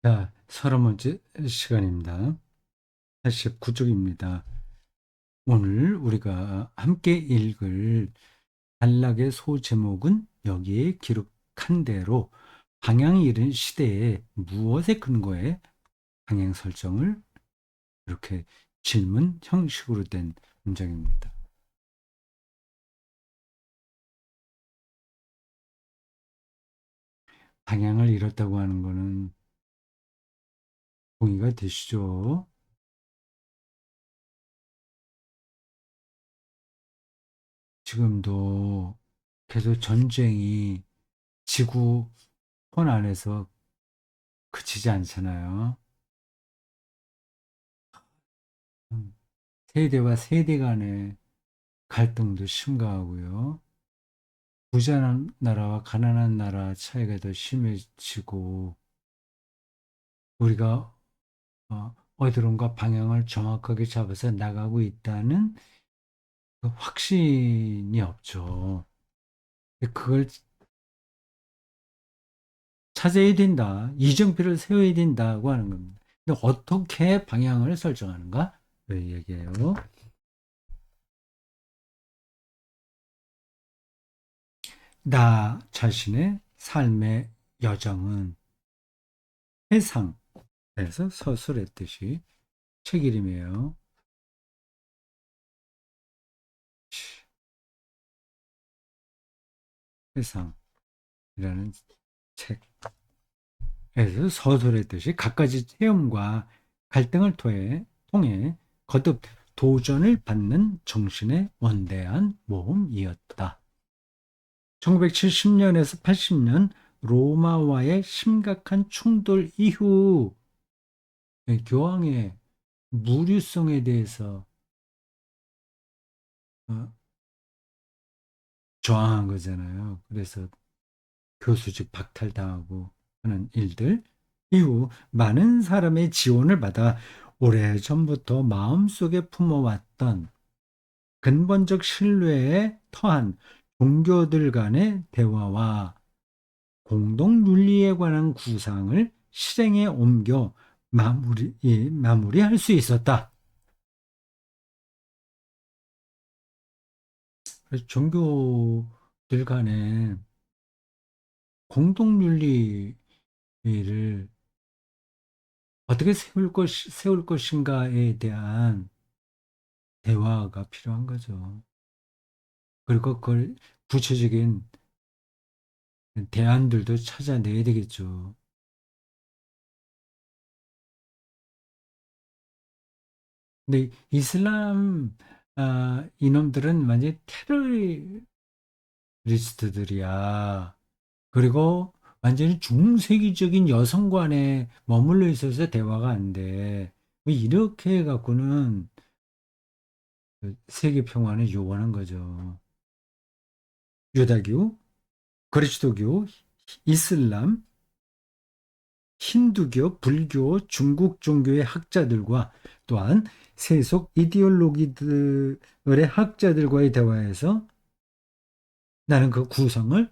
자, 30번째 시간입니다. 89쪽입니다. 오늘 우리가 함께 읽을 단락의 소제목은 여기에 기록한 대로 방향이 이른 시대에 무엇의 근거에 방향 설정을 이렇게 질문 형식으로 된 문장입니다. 방향을 잃었다고 하는 것은 동의가 되시죠? 지금도 계속 전쟁이 지구본 안에서 그치지 않잖아요. 세대와 세대 간의 갈등도 심각하고요. 부자한 나라와 가난한 나라 차이가 더 심해지고 우리가 어디론가 방향을 정확하게 잡아서 나가고 있다는 그 확신이 없죠. 그걸 찾아야 된다. 이정표를 세워야 된다고 하는 겁니다. 근데 어떻게 방향을 설정하는가? 그 얘기예요. 나 자신의 삶의 여정은 세상에서 서술했듯이 책 이름이에요. 세상이라는 책에서 서술했듯이 갖가지 체험과 갈등을 통해 거듭 도전을 받는 정신의 원대한 모험이었다. 1970년에서 80년 로마와의 심각한 충돌 이후 교황의 무류성에 대해서 어, 저항한 거잖아요. 그래서 교수직 박탈당하고 하는 일들 이후 많은 사람의 지원을 받아 오래전부터 마음속에 품어왔던 근본적 신뢰에 터한 종교들 간의 대화와 공동 윤리에 관한 구상을 실행에 옮겨 마무리할 수 있었다. 그래서 종교들 간의 공동 윤리를 어떻게 세울 것인가에 대한 대화가 필요한 거죠. 그리고 그걸 구체적인 대안들도 찾아내야 되겠죠. 근데 이슬람 이놈들은 완전히 테러리스트들이야. 그리고 완전히 중세기적인 여성관에 머물러 있어서 대화가 안 돼. 뭐 이렇게 해갖고는 세계 평화는 요원한 거죠. 유다교, 그리스도교, 이슬람, 힌두교, 불교, 중국 종교의 학자들과 또한 세속 이데올로기들의 학자들과의 대화에서 나는 그 구성을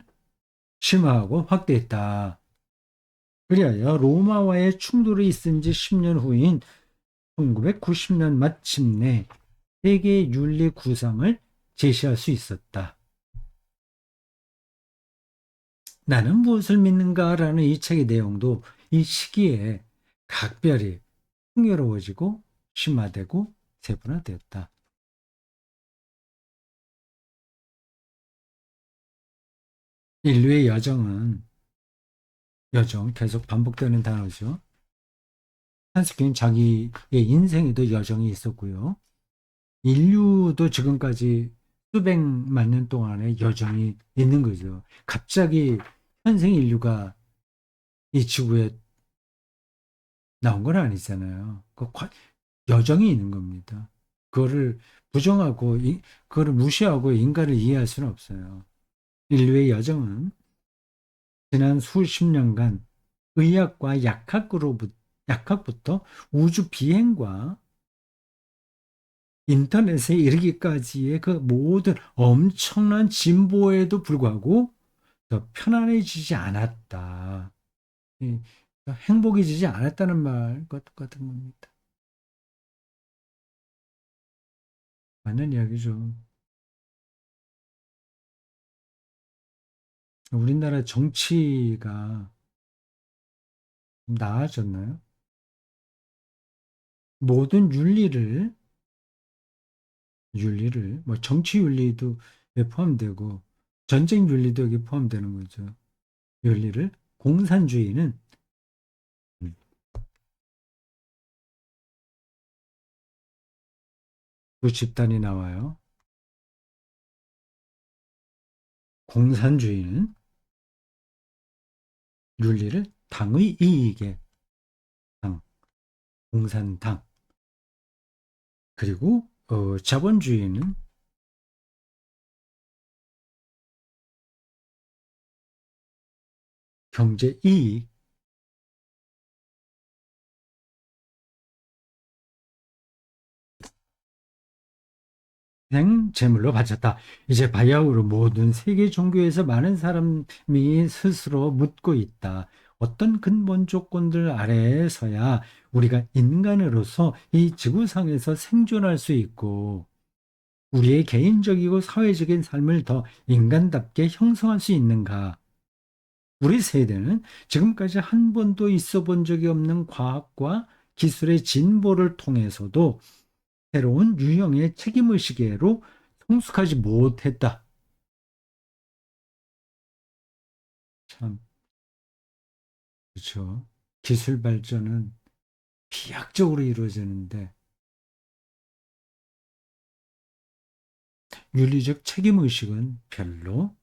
심화하고 확대했다. 그리하여 로마와의 충돌이 있은 지 10년 후인 1990년 마침내 세계 윤리 구성을 제시할 수 있었다. 나는 무엇을 믿는가라는 이 책의 내용도 이 시기에 각별히 풍요로워지고 심화되고 세분화되었다. 인류의 여정 계속 반복되는 단어죠. 한스케는 자기의 인생에도 여정이 있었고요. 인류도 지금까지 수백만 년 동안의 여정이 있는 거죠. 갑자기 현생 인류가 이 지구에 나온 건 아니잖아요. 그 여정이 있는 겁니다. 그거를 부정하고 그거를 무시하고 인간을 이해할 수는 없어요. 인류의 여정은 지난 수십 년간 의학과 약학부터 우주 비행과 인터넷에 이르기까지의 그 모든 엄청난 진보에도 불구하고 더 편안해지지 않았다. 행복해지지 않았다는 말과 똑같은 겁니다. 맞는 이야기죠. 우리나라 정치가 나아졌나요? 모든 윤리를, 뭐 정치 윤리도 여기 포함되고, 전쟁 윤리도 여기 포함되는 거죠. 윤리를, 공산주의는 두 집단이 나와요. 공산주의는 윤리를 당의 이익에, 당, 공산당. 그리고, 자본주의는 경제 이익, 재물로 바쳤다. 이제 바야흐로 모든 세계 종교에서 많은 사람이 스스로 묻고 있다. 어떤 근본 조건들 아래에서야 우리가 인간으로서 이 지구상에서 생존할 수 있고 우리의 개인적이고 사회적인 삶을 더 인간답게 형성할 수 있는가? 우리 세대는 지금까지 한 번도 있어 본 적이 없는 과학과 기술의 진보를 통해서도 새로운 유형의 책임의식으로 성숙하지 못했다. 참, 그렇죠. 기술 발전은 비약적으로 이루어지는데 윤리적 책임의식은 별로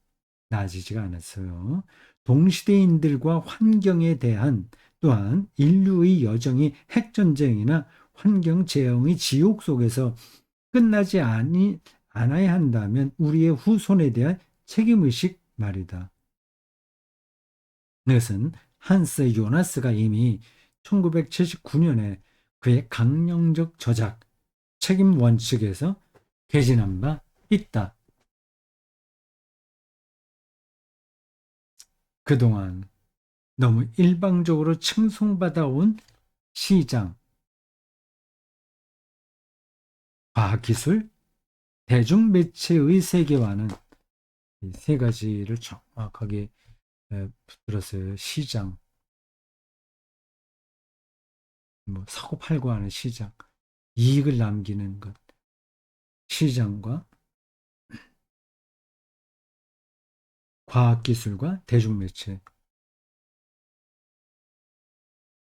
나아지지가 않았어요. 동시대인들과 환경에 대한 또한 인류의 여정이 핵전쟁이나 환경재앙의 지옥 속에서 끝나지 않아야 한다면 우리의 후손에 대한 책임의식 말이다. 이것은 한스 요나스가 이미 1979년에 그의 강령적 저작 책임 원칙에서 개진한 바 있다. 그동안 너무 일방적으로 칭송받아온 시장, 과학기술, 대중매체의 세계화는 이 세 가지를 정확하게 들었어요. 시장, 뭐 사고 팔고 하는 시장, 이익을 남기는 것, 시장과 과학기술과 대중매체,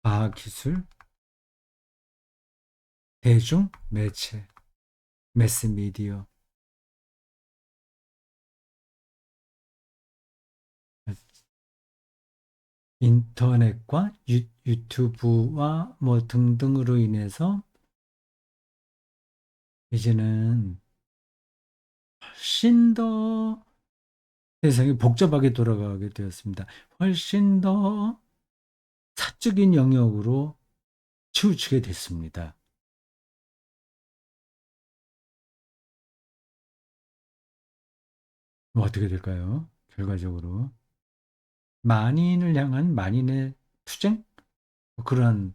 과학기술, 대중매체, 매스미디어, 인터넷과 유튜브와 뭐 등등으로 인해서 이제는 훨씬 더 세상이 복잡하게 돌아가게 되었습니다. 훨씬 더 사적인 영역으로 치우치게 됐습니다. 뭐 어떻게 될까요? 결과적으로 만인을 향한 만인의 투쟁? 뭐 그런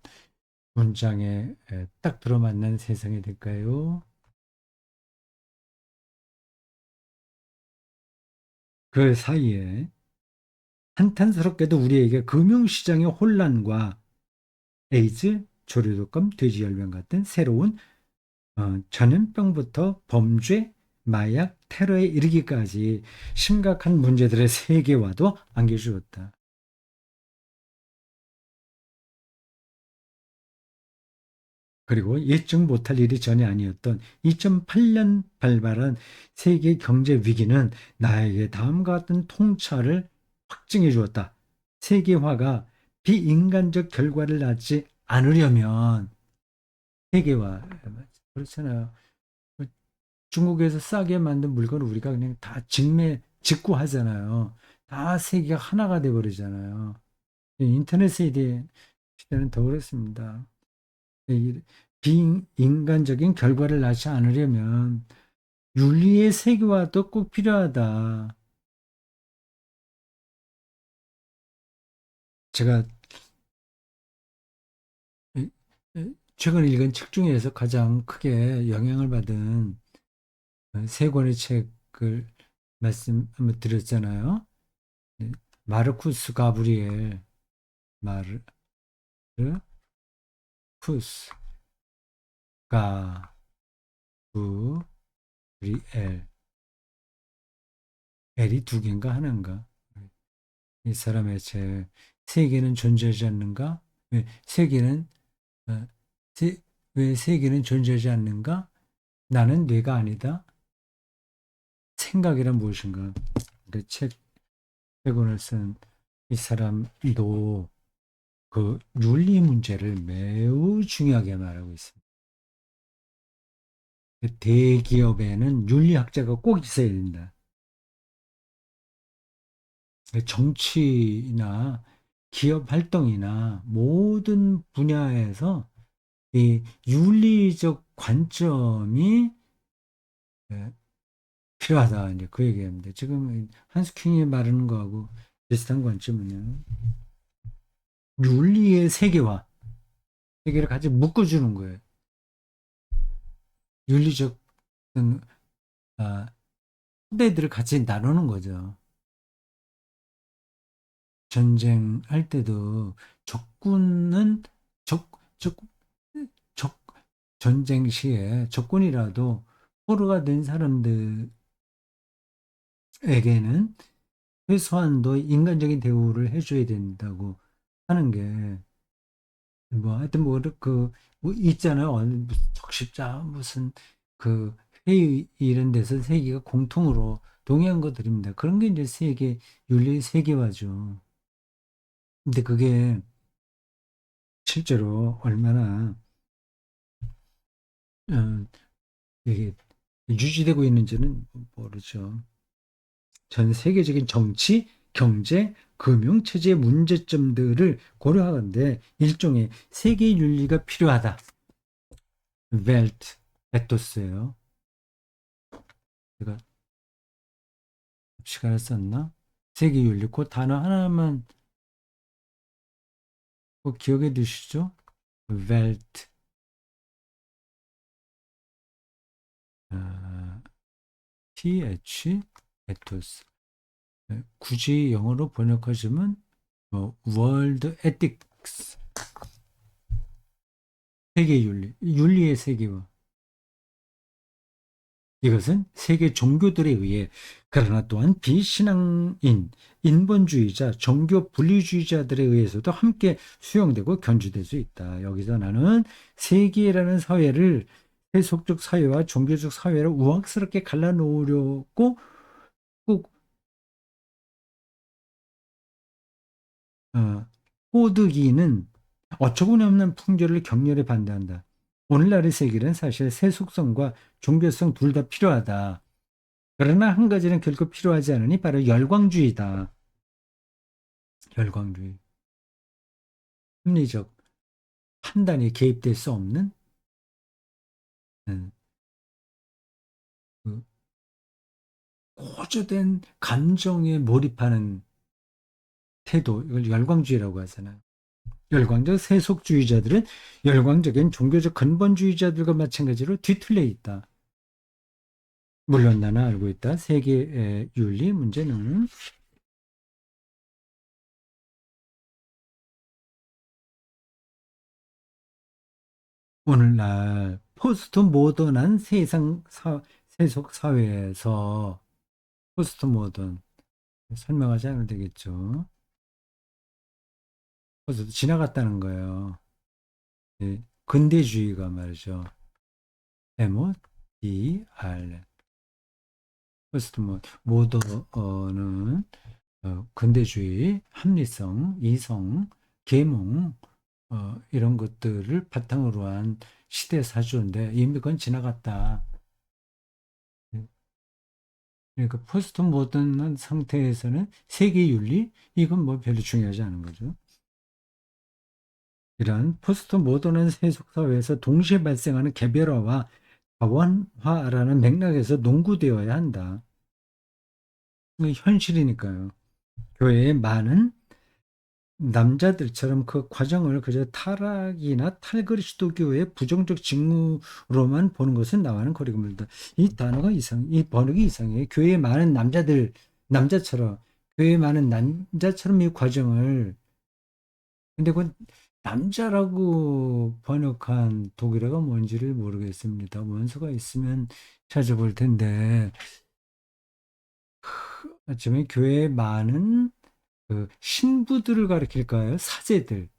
문장에 딱 들어맞는 세상이 될까요? 그 사이에 한탄스럽게도 우리에게 금융시장의 혼란과 에이즈, 조류독감, 돼지열병 같은 새로운 전염병부터 범죄, 마약, 테러에 이르기까지 심각한 문제들의 세계화도 안겨주었다. 그리고 예측 못할 일이 전혀 아니었던 2008년 발발한 세계 경제 위기는 나에게 다음과 같은 통찰을 확증해 주었다. 세계화가 비인간적 결과를 낳지 않으려면 세계화 그렇잖아요. 중국에서 싸게 만든 물건을 우리가 그냥 다 직구하잖아요. 다 세계가 하나가 돼 버리잖아요. 인터넷 시대는 더 그렇습니다. 이 비인간적인 결과를 낳지 않으려면 윤리의 세계화도 꼭 필요하다. 제가 최근 읽은 책 중에서 가장 크게 영향을 받은 세 권의 책을 말씀 한번 드렸잖아요. 네, 마르쿠스 가브리엘, 마르쿠스 가브리엘, 엘이 두 개인가 하나인가? 이 사람의 책, 세계는 존재하지 않는가? 왜 세계는 어, 세, 왜 세계는 존재하지 않는가? 나는 뇌가 아니다. 생각이란 무엇인가? 그 세 권을 쓴 이 사람도 그 윤리 문제를 매우 중요하게 말하고 있습니다. 대기업에는 윤리학자가 꼭 있어야 된다. 정치나 기업 활동이나 모든 분야에서 이 윤리적 관점이 예, 필요하다. 이제 그 얘기입니다. 지금 한스킹이 말하는 거하고 비슷한 관점은요. 윤리의 세계화, 세계를 같이 묶어주는 거예요. 윤리적 아, 후대들을 같이 나누는 거죠. 전쟁할 때도 적군은 적, 적, 전쟁 시에 적군이라도 포로가 된 사람들에게는 최소한도 인간적인 대우를 해줘야 된다고 하는 게, 뭐, 하여튼 뭐, 뭐 있잖아요. 무슨 적십자, 무슨 그 회의 이런 데서 세계가 공통으로 동의한 것들입니다. 그런 게 이제 윤리 세계화죠. 근데 그게 실제로 얼마나 어, 이게 유지되고 있는지는 모르죠. 전 세계적인 정치, 경제, 금융 체제의 문제점들을 고려하는데 일종의 세계 윤리가 필요하다. 벨트 에토스예요. 제가 시간을 썼나? 세계 윤리 그 단어 하나만 꼭 기억해 두시죠. 벨트 TH 에토스. 굳이 영어로 번역하시면 월드 에틱스 세계 윤리, 윤리의 세계화. 이것은 세계 종교들에 의해 그러나 또한 비신앙인, 인본주의자, 종교 분리주의자들에 의해서도 함께 수용되고 견주될 수 있다. 여기서 나는 세계라는 사회를 세속적 사회와 종교적 사회를 우악스럽게 갈라놓으려고 꼭 어, 꼬드기는 어처구니 없는 풍조를 격렬히 반대한다. 오늘날의 세계는 사실 세속성과 종교성 둘 다 필요하다. 그러나 한 가지는 결코 필요하지 않으니 바로 열광주의다. 열광주의. 합리적 판단이 개입될 수 없는 음, 그 고조된 감정에 몰입하는 태도, 이걸 열광주의라고 하잖아요. 열광적 세속주의자들은 열광적인 종교적 근본주의자들과 마찬가지로 뒤틀려 있다. 물론 나는 알고 있다. 세계의 윤리 문제는 오늘날 포스트 모던한 세속 사회에서 포스트 모던 설명하지 않아도 되겠죠. 그래서 지나갔다는 거예요. 예, 근대주의가 말이죠. MODR. 포스트 모던은 근대주의, 합리성, 이성, 계몽 이런 것들을 바탕으로 한 시대 사주인데 이미 그건 지나갔다. 예, 그러니까 포스트 모던한 상태에서는 세계 윤리 이건 뭐 별로 중요하지 않은 거죠. 이러한 포스트 모던한 세속 사회에서 동시에 발생하는 개별화와 다원화라는 맥락에서 농구되어야 한다. 이게 현실이니까요. 교회의 많은 남자들처럼 그 과정을 그저 타락이나 탈그리스도교의 부정적 징후로만 보는 것은 나와는 거리가 멀다. 이 단어가 이 번역이 이상해. 교회에 많은 남자처럼, 교회에 많은 남자처럼 이 과정을, 근데 그 남자라고 번역한 독일어가 뭔지를 모르겠습니다. 원서가 있으면 찾아볼 텐데, 어쩌면 교회에 많은 그 신부들을 가리킬까요? 사제들.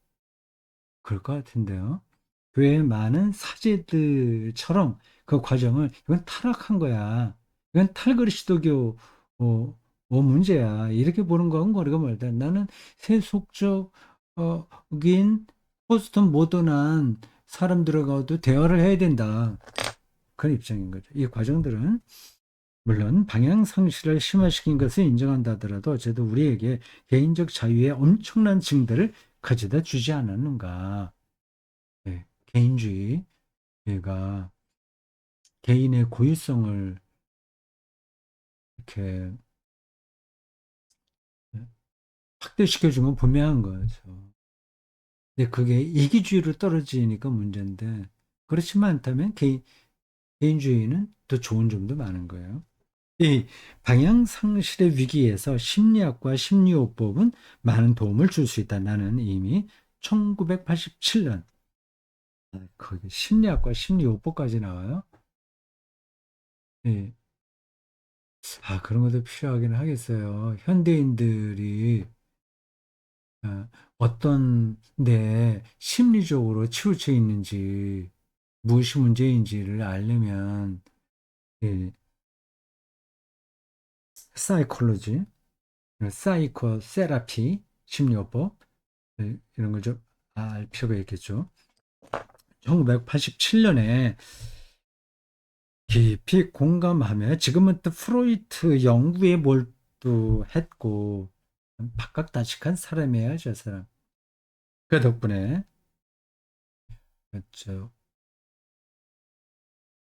그럴 것 같은데요. 교회에 많은 사제들처럼 그 과정을 이건 타락한 거야. 이건 탈그리스도교 문제야. 이렇게 보는 거하고는 거리가 멀다. 나는 세속적인 포스트 모던한 사람들하고도 대화를 해야 된다. 그런 입장인 거죠. 이 과정들은 물론 방향 상실을 심화시킨 것을 인정한다 하더라도 어쨌든 우리에게 개인적 자유의 엄청난 증대를 가져다 주지 않았는가. 네, 개인주의가 개인의 고유성을 이렇게 확대시켜 준 건 분명한 거죠. 근데 그게 이기주의로 떨어지니까 문제인데 그렇지만 않다면 개인주의는 더 좋은 점도 많은 거예요. 이 방향 상실의 위기에서 심리학과 심리요법은 많은 도움을 줄 수 있다. 나는 이미 1987년 거기 심리학과 심리요법까지 나와요. 예. 그런 것도 필요하긴 하겠어요. 현대인들이 어떤 데 심리적으로 치우쳐 있는지 무엇이 문제인지를 알려면 예, 사이콜로지, 사이코 세라피, 심리요법 이런 걸 좀 알 필요가 있겠죠. 1987년에 깊이 공감하며 지금은 또 프로이트 연구에 몰두했고 박학다식한 사람이에요, 저 사람. 그 덕분에 그렇죠.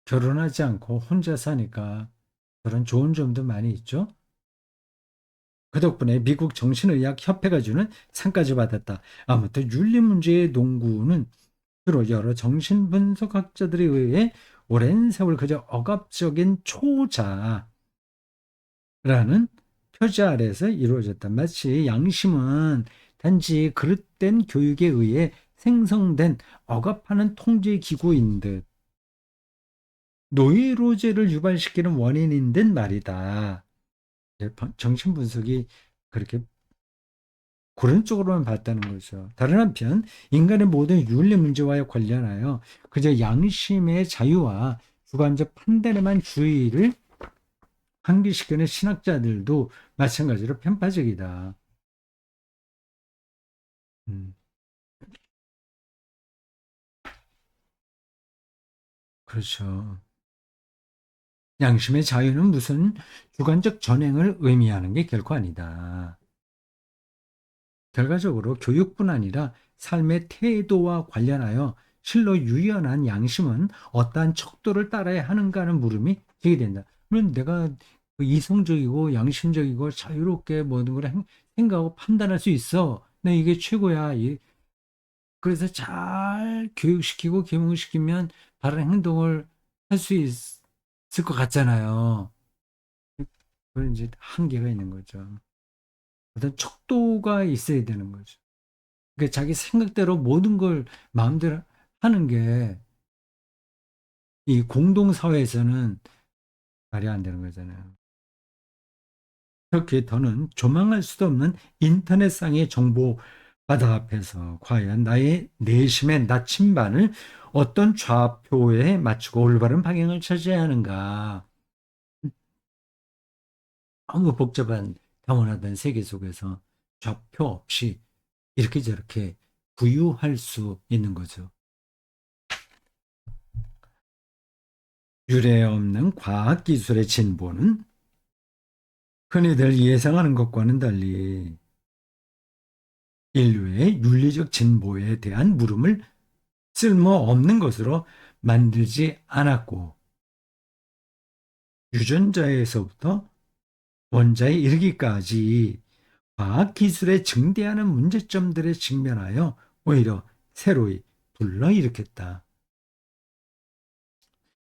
결혼하지 않고 혼자 사니까 그런 좋은 점도 많이 있죠. 그 덕분에 미국 정신의학 협회가 주는 상까지 받았다. 아무튼 윤리 문제의 논구는 주로 여러 정신분석학자들에 의해 오랜 세월 그저 억압적인 초자라는 표제 아래에서 이루어졌다. 마치 양심은 단지 그릇된 교육에 의해 생성된 억압하는 통제 기구인 듯 노이로제를 유발시키는 원인인 듯 말이다. 정신분석이 그렇게 그런 쪽으로만 봤다는 거죠. 다른 한편 인간의 모든 윤리 문제와 관련하여 그저 양심의 자유와 주관적 판단에만 주의를 환기시키는 신학자들도 마찬가지로 편파적이다. 음, 그렇죠. 양심의 자유는 무슨 주관적 전행을 의미하는 게 결코 아니다. 결과적으로 교육뿐 아니라 삶의 태도와 관련하여 실로 유연한 양심은 어떠한 척도를 따라야 하는가 하는 물음이 제기된다. 그러면 내가 그 이성적이고 양심적이고 자유롭게 모든 걸 생각하고 판단할 수 있어. 내 이게 최고야. 그래서 잘 교육시키고 계몽시키면 바른 행동을 할 수 있을 것 같잖아요. 그런 이제 한계가 있는 거죠. 어떤 척도가 있어야 되는 거죠. 그러니까 자기 생각대로 모든 걸 마음대로 하는 게 이 공동사회에서는 말이 안 되는 거잖아요. 그렇게 더는 조망할 수도 없는 인터넷상의 정보 바다 앞에서 과연 나의 내심의 나침반을 어떤 좌표에 맞추고 올바른 방향을 차지해야 하는가. 너무 복잡한 다문화된 세계 속에서 좌표 없이 이렇게 저렇게 부유할 수 있는 거죠. 유례 없는 과학기술의 진보는 흔히들 예상하는 것과는 달리 인류의 윤리적 진보에 대한 물음을 쓸모없는 것으로 만들지 않았고, 유전자에서부터 원자에 이르기까지 과학기술에 증대하는 문제점들에 직면하여 오히려 새로이 불러일으켰다.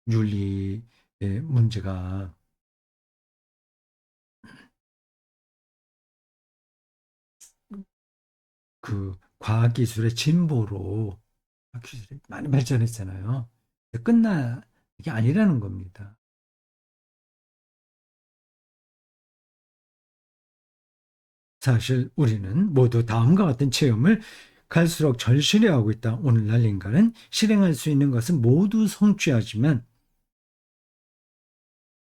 윤리의 문제가 그 과학기술의 진보로 과학기술이 많이 발전했잖아요. 끝나 이게 아니라는 겁니다. 사실 우리는 모두 다음과 같은 체험을 갈수록 절실해하고 있다. 오늘날 인간은 실행할 수 있는 것은 모두 성취하지만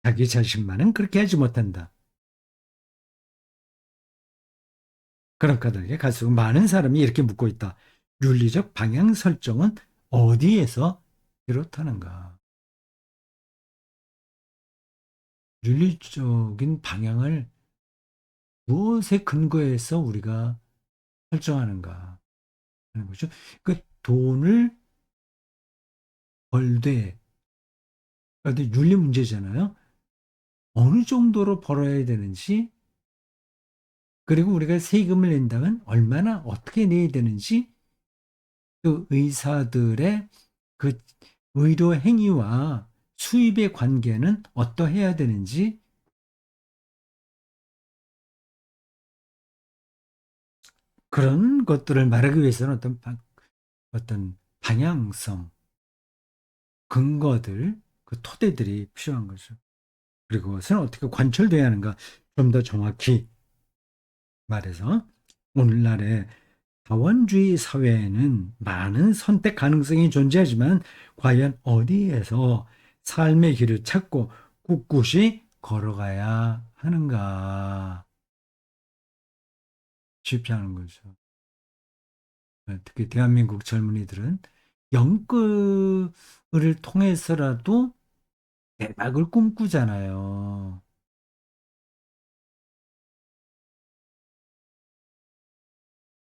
자기 자신만은 그렇게 하지 못한다. 그런 까닭에 갈수록 많은 사람이 이렇게 묻고 있다. 윤리적 방향 설정은 어디에서 비롯하는가? 윤리적인 방향을 무엇에 근거해서 우리가 설정하는가 하는 거죠. 그 돈을 벌되, 근데 윤리 문제잖아요. 어느 정도로 벌어야 되는지, 그리고 우리가 세금을 낸다면 얼마나 어떻게 내야 되는지, 또 의사들의 그 의료 행위와 수입의 관계는 어떠해야 되는지, 그런 것들을 말하기 위해서는 어떤 방향성, 근거들, 그 토대들이 필요한 거죠. 그리고 그것은 어떻게 관철돼야 하는가? 좀 더 정확히 말해서 오늘날의 자원주의 사회에는 많은 선택 가능성이 존재하지만 과연 어디에서 삶의 길을 찾고 꿋꿋이 걸어가야 하는가? 쉽지 않은 거죠. 특히 대한민국 젊은이들은 연극을 통해서라도 대박을 꿈꾸잖아요.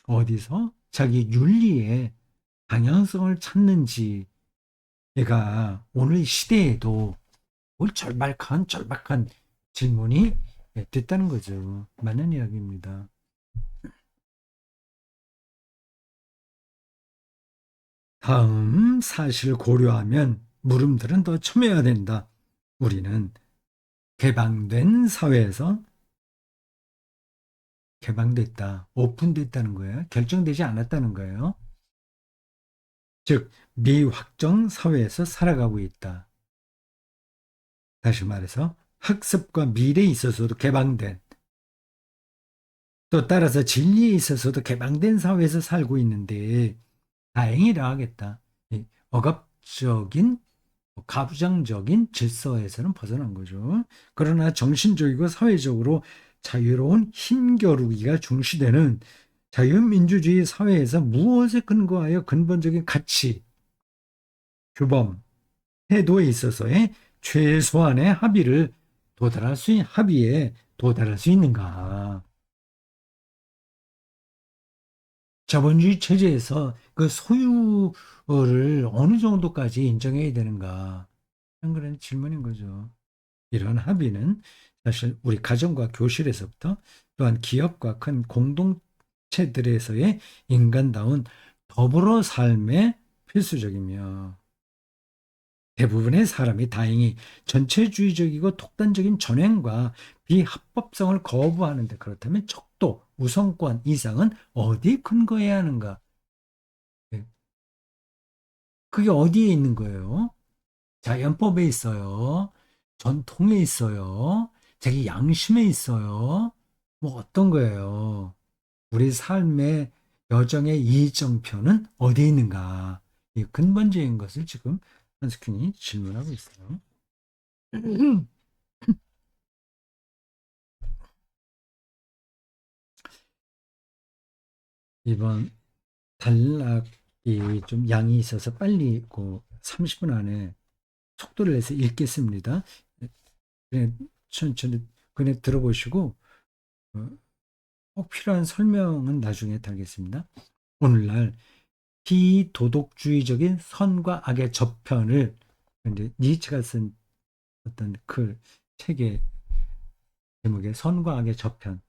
어디서 자기 윤리의 방향성을 찾는지 얘가 오늘 시대에도 뭘 절박한 질문이 됐다는 거죠. 맞는 이야기입니다. 다음 사실 고려하면 물음들은 더 첨예해야 된다. 우리는 개방된 사회에서 개방됐다, 오픈됐다는 거예요. 결정되지 않았다는 거예요. 즉, 미확정 사회에서 살아가고 있다. 다시 말해서 학습과 미래에 있어서도 개방된, 또 따라서 진리에 있어서도 개방된 사회에서 살고 있는데 다행이라 하겠다. 억압적인 가부장적인 질서에서는 벗어난 거죠. 그러나 정신적이고 사회적으로 자유로운 힘겨루기가 중시되는 자유민주주의 사회에서 무엇에 근거하여 근본적인 가치, 규범, 태도에 있어서의 최소한의 합의에 도달할 수 있는가? 자본주의 체제에서 그 소유를 어느 정도까지 인정해야 되는가? 하는 그런 질문인 거죠. 이런 합의는 사실 우리 가정과 교실에서부터 또한 기업과 큰 공동체들에서의 인간다운 더불어 삶의 필수적이며 대부분의 사람이 다행히 전체주의적이고 독단적인 전횡과 비합법성을 거부하는데 그렇다면 적도 우선권 이상은 어디에 근거해야 하는가? 예, 그게 어디에 있는 거예요? 자연법에 있어요. 전통에 있어요. 자기 양심에 있어요. 뭐 어떤 거예요? 우리 삶의 여정의 이정표는 어디에 있는가? 이 근본적인 것을 지금 한스킨이 질문하고 있어요. 이번 단락이 좀 양이 있어서 빨리 그 30분 안에 속도를 내서 읽겠습니다. 그냥 천천히 그냥 들어보시고 어, 꼭 필요한 설명은 나중에 달겠습니다. 오늘날 비도덕주의적인 선과 악의 저편을 이제 니츠가 쓴 어떤 글 책의 제목의 선과 악의 저편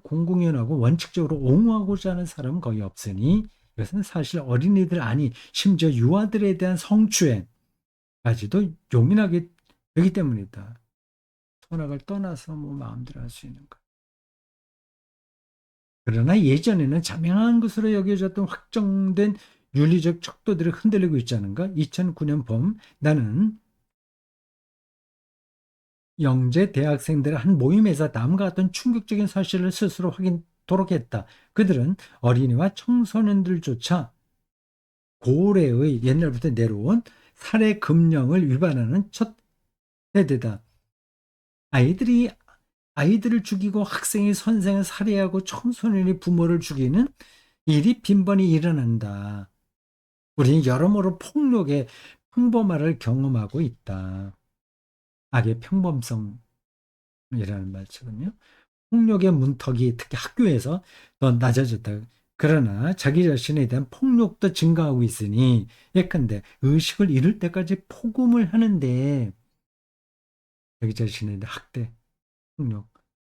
공공연하고 원칙적으로 옹호하고자 하는 사람은 거의 없으니 이것은 사실 어린이들 아니 심지어 유아들에 대한 성추행까지도 용인하게 되기 때문이다. 선악을 떠나서 뭐 마음대로 할 수 있는 것. 그러나 예전에는 자명한 것으로 여겨졌던 확정된 윤리적 척도들이 흔들리고 있지 않은가? 2009년 봄 나는 영재 대학생들의 한 모임에서 다음과 같은 충격적인 사실을 스스로 확인토록 했다. 그들은 어린이와 청소년들조차 고래의 옛날부터 내려온 살해 금령을 위반하는 첫 세대다. 아이들이 아이들을 죽이고 학생이 선생을 살해하고 청소년이 부모를 죽이는 일이 빈번히 일어난다. 우리는 여러모로 폭력의 평범화를 경험하고 있다. 악의 평범성이라는 말처럼요. 폭력의 문턱이 특히 학교에서 더 낮아졌다. 그러나 자기 자신에 대한 폭력도 증가하고 있으니 예컨대 의식을 잃을 때까지 폭음을 하는데 자기 자신에 대한 학대, 폭력,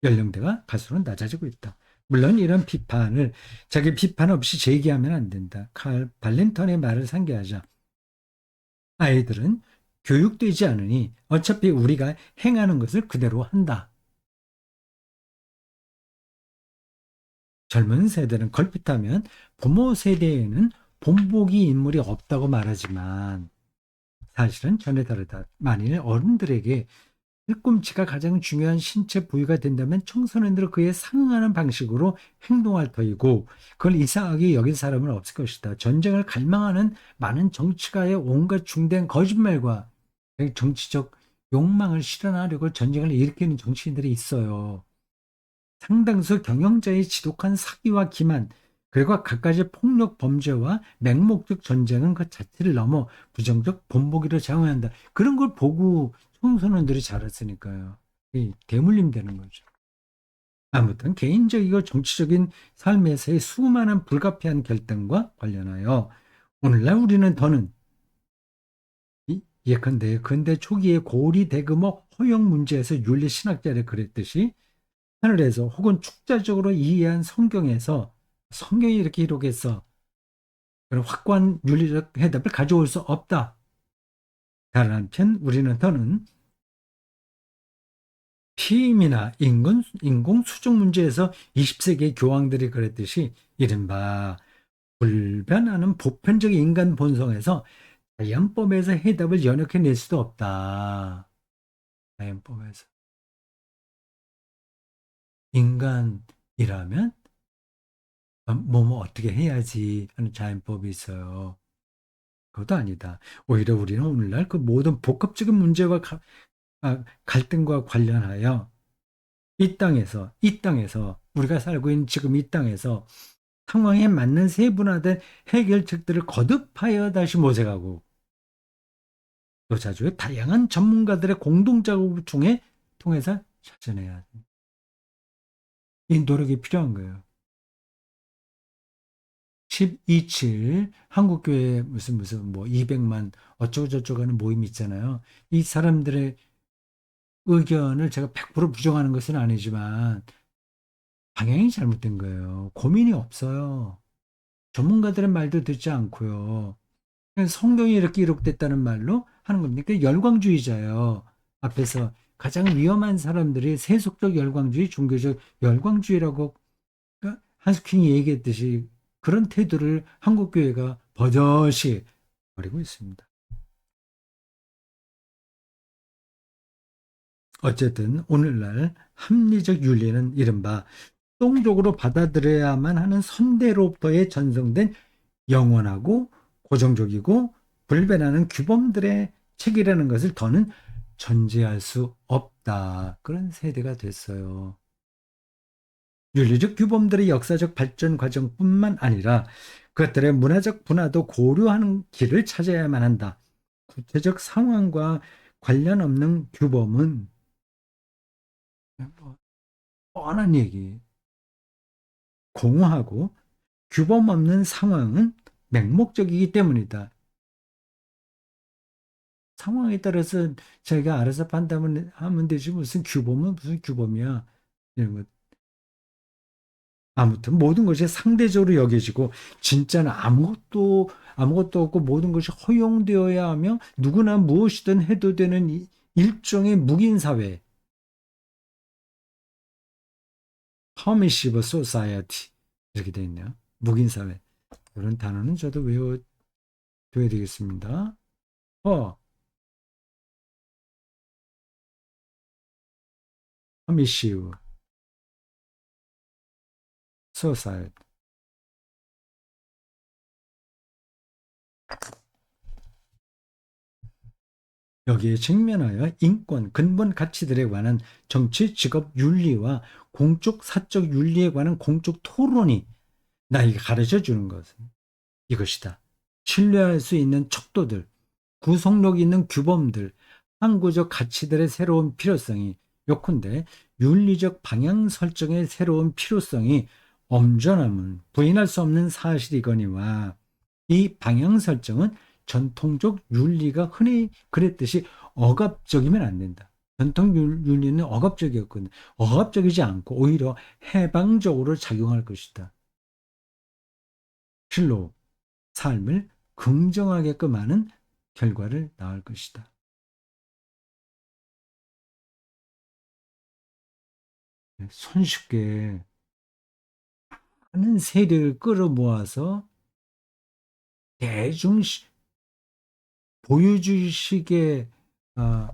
연령대가 갈수록 낮아지고 있다. 물론 이런 비판을 자기 비판 없이 제기하면 안 된다. 칼 발렌턴의 말을 상기하자. 아이들은 교육되지 않으니 어차피 우리가 행하는 것을 그대로 한다. 젊은 세대는 걸핏하면 부모 세대에는 본보기 인물이 없다고 말하지만 사실은 전혀 다르다. 만일 어른들에게 팔꿈치가 가장 중요한 신체 부위가 된다면 청소년들은 그에 상응하는 방식으로 행동할 터이고 그걸 이상하게 여길 사람은 없을 것이다. 전쟁을 갈망하는 많은 정치가의 온갖 중대한 거짓말과 정치적 욕망을 실현하려고 전쟁을 일으키는 정치인들이 있어요. 상당수 경영자의 지독한 사기와 기만, 그리고 갖가지 폭력 범죄와 맹목적 전쟁은 그 자체를 넘어 부정적 본보기로 작용한다. 그런 걸 보고 청소년들이 자랐으니까요. 대물림 되는 거죠. 아무튼 개인적이고 정치적인 삶에서의 수많은 불가피한 결정과 관련하여 오늘날 우리는 더는 예컨대 근대 초기의 고리 대금업 허용 문제에서 윤리 신학자를 그랬듯이 하늘에서 혹은 축자적으로 이해한 성경에서 성경이 이렇게 기록했어. 그런 확고한 윤리적 해답을 가져올 수 없다. 다른 한편 우리는 더는 피임이나 인공 수정 문제에서 20세기 교황들이 그랬듯이 이른바 불변하는 보편적 인간 본성에서 자연법에서 해답을 연역해낼 수도 없다. 자연법에서. 인간이라면 뭐뭐 어떻게 해야지 하는 자연법이 있어요. 그것도 아니다. 오히려 우리는 오늘날 그 모든 복합적인 문제와 갈등과 관련하여 이 땅에서 우리가 살고 있는 지금 이 땅에서 상황에 맞는 세분화된 해결책들을 거듭하여 다시 모색하고 또 자주 다양한 전문가들의 공동 작업을 통해서 찾아내야 합니다. 이 노력이 필요한 거예요. 12.7 한국교회 무슨 뭐 200만 어쩌고저쩌고 하는 모임 있잖아요. 이 사람들의 의견을 제가 100% 부정하는 것은 아니지만 방향이 잘못된 거예요. 고민이 없어요. 전문가들의 말도 듣지 않고요. 그냥 성경이 이렇게 기록됐다는 말로 하는 겁니다. 그 열광주의자예요. 앞에서 가장 위험한 사람들이 세속적 열광주의, 종교적 열광주의라고 한스킹이 얘기했듯이 그런 태도를 한국교회가 버젓이 버리고 있습니다. 어쨌든 오늘날 합리적 윤리는 이른바 수동적으로 받아들여야만 하는 선대로부터의 전성된 영원하고 고정적이고 불변하는 규범들의 책이라는 것을 더는 전제할 수 없다. 그런 세대가 됐어요. 윤리적 규범들의 역사적 발전 과정뿐만 아니라 그것들의 문화적 분화도 고려하는 길을 찾아야만 한다. 구체적 상황과 관련 없는 규범은 뭐 뻔한 얘기. 공허하고 규범 없는 상황은 맹목적이기 때문이다. 상황에 따라서 자기가 알아서 판단을 하면 되지 무슨 규범은 무슨 규범이야. 이런 것. 아무튼 모든 것이 상대적으로 여겨지고 진짜는 아무것도 없고 모든 것이 허용되어야 하며 누구나 무엇이든 해도 되는 일종의 묵인 사회, permissive society 이렇게 돼 있네요. 묵인 사회. 이런 단어는 저도 외워둬야 되겠습니다. 어, permissive society. 여기에 직면하여 인권, 근본 가치들에 관한 정치, 직업 윤리와 공적, 사적 윤리에 관한 공적 토론이 나에게 가르쳐 주는 것은 이것이다. 신뢰할 수 있는 척도들, 구속력 있는 규범들, 항구적 가치들의 새로운 필요성이 요컨대 윤리적 방향 설정의 새로운 필요성이 엄전함은 부인할 수 없는 사실이거니와 이 방향 설정은 전통적 윤리가 흔히 그랬듯이 억압적이면 안 된다. 전통 윤리는 억압적이었거든. 억압적이지 않고 오히려 해방적으로 작용할 것이다. 실로 삶을 긍정하게끔 하는 결과를 낳을 것이다. 손쉽게 많은 세력을 끌어모아서 대중 보여주식의 어,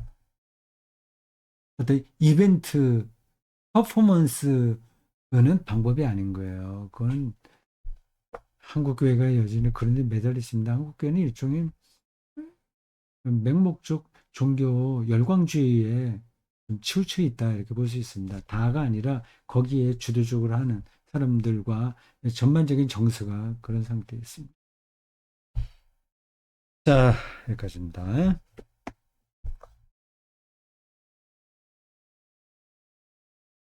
어떤 이벤트 퍼포먼스는 방법이 아닌 거예요. 그건 한국교회가 여전히 그런 데 매달려 있습니다. 한국교회는 일종의 맹목적 종교 열광주의에 좀 치우쳐 있다 이렇게 볼 수 있습니다. 다가 아니라 거기에 주도적으로 하는 사람들과 전반적인 정서가 그런 상태에 있습니다. 자, 여기까지입니다.